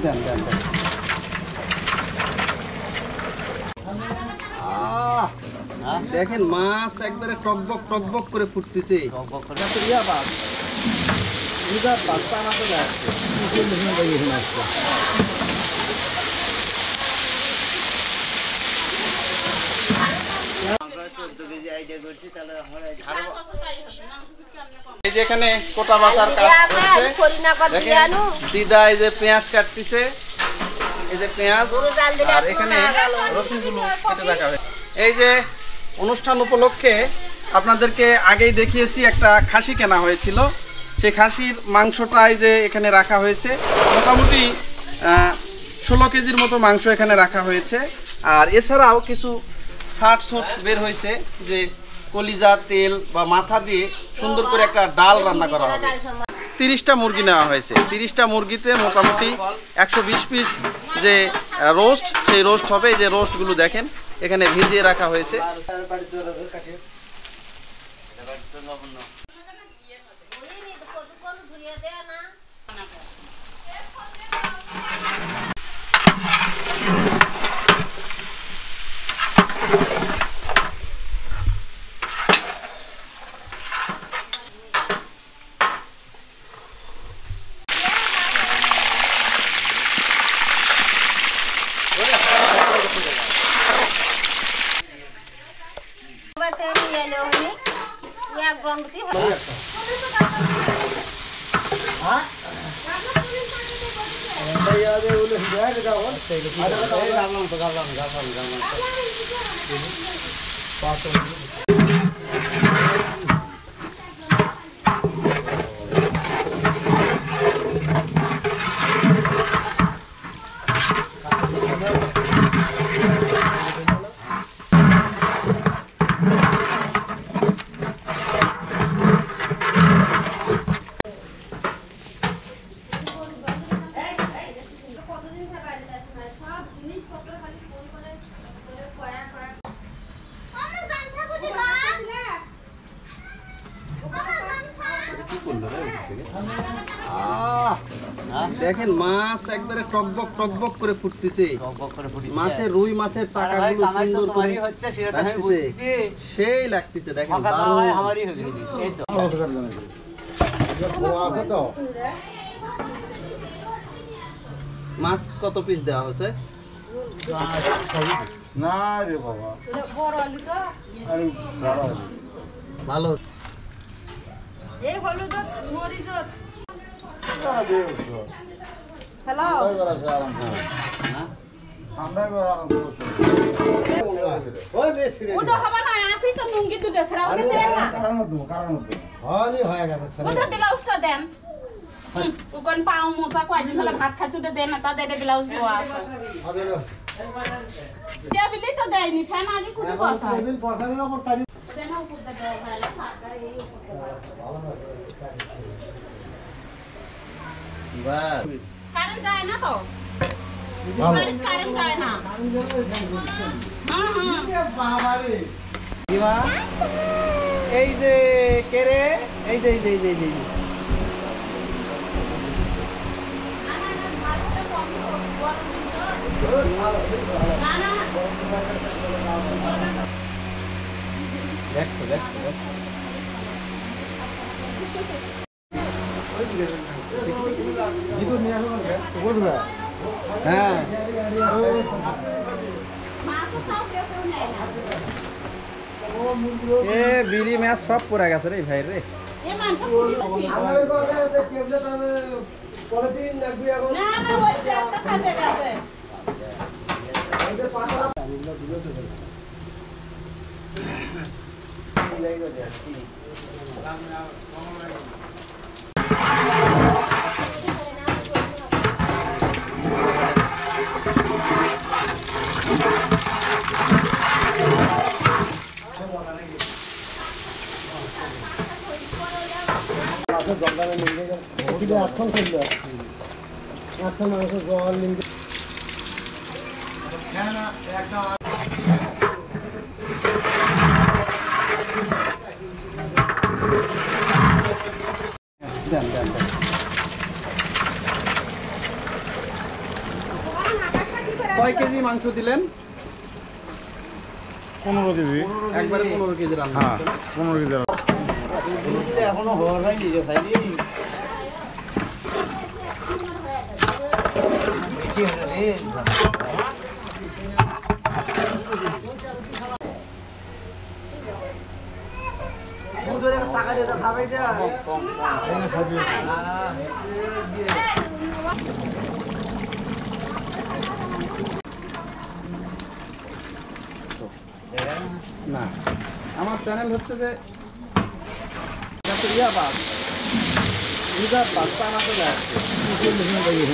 দেন দেন দেন। দেখেন মাছ একবারে টকবক টকবক করে ফুটতেছে। এই যে এখানে কোটা বাটার কাজ করছে, দেখেন দিদা এই যে পেঁয়াজ কাটতেছে, এই যে পেঁয়াজ, আর এখানে রসুনগুলো কেটে রাখা হয়েছে। এই যে অনুষ্ঠান উপলক্ষে আপনাদেরকে আগেই দেখিয়েছি একটা খাসি কেনা হয়েছিল, সেই খাসির মাংসটা এই যে এখানে রাখা হয়েছে। মোটামুটি 16 কেজির মতো মাংস এখানে রাখা হয়েছে। আর এছাড়াও কিছু ছাট সুট বের হয়েছে, যে কলিজা তেল বা মাথা দিয়ে সুন্দর করে একটা ডাল রান্না করা হবে। 30টা মুরগি নেওয়া হয়েছে। 30টা মুরগিতে মোটামুটি 120 পিস যে রোস্ট, সেই রোস্ট হবে। এই যে রোস্টগুলো দেখেন এখানে ভিজিয়ে রাখা হয়েছে। দেখেন মাছ একবারে টকবক টকবক করে ফুটতেছে। মাছের রুই মাছের চাকাগুলো সুন্দর করে ভাসতেছে, সেই লাগতেছে। দেখেন মাছ কত পিস দেওয়া হয়েছে? না রে বাবা, ভালো। এই হলুদ মরিচ হ্যালো ওটা হবে না, আসি তো নুঙ্গি দুটো ছাড়াও গেছে না হনি হয়ে গেছে ওটা ব্লাউজটা দেন। ওখান পাও মোসা কয়দিন হলো ভাত খাচুটা দেন না, তাদের ব্লাউজ দেওয়া আছে। টেবিলই তো দেয়নি, ফ্যান আগে খুলে বসা টেবিল পড়ানোর উপর তারি দেন উপর দাও ভালো ফাঁকা এই উপর বাহ, কারেন্ট যায় না তো, কারেন্ট যায় না। এই যে কেরে, এই যে এই যে এই যে দেখো দেখো হ্যাঁ, এ বিড়ি ম্যাচ সব পড়ে গেছে রে ভাই রে। কয় কেজি মাংস দিলেন? 15 কেজি। একবারে 15 কেজি রান্না। হ্যাঁ 15 কেজি। জিনিসটা এখনো হওয়ার হয়নি রে ভাই। বেশি হলো রে। দুধরে টাকা দিয়ে খাবাই দে। কম এনে খাবি। না আমার চ্যানেল হচ্ছে যে ইয়া বাস রিজার্ভ বাস টানাতে যাচ্ছে মুরগি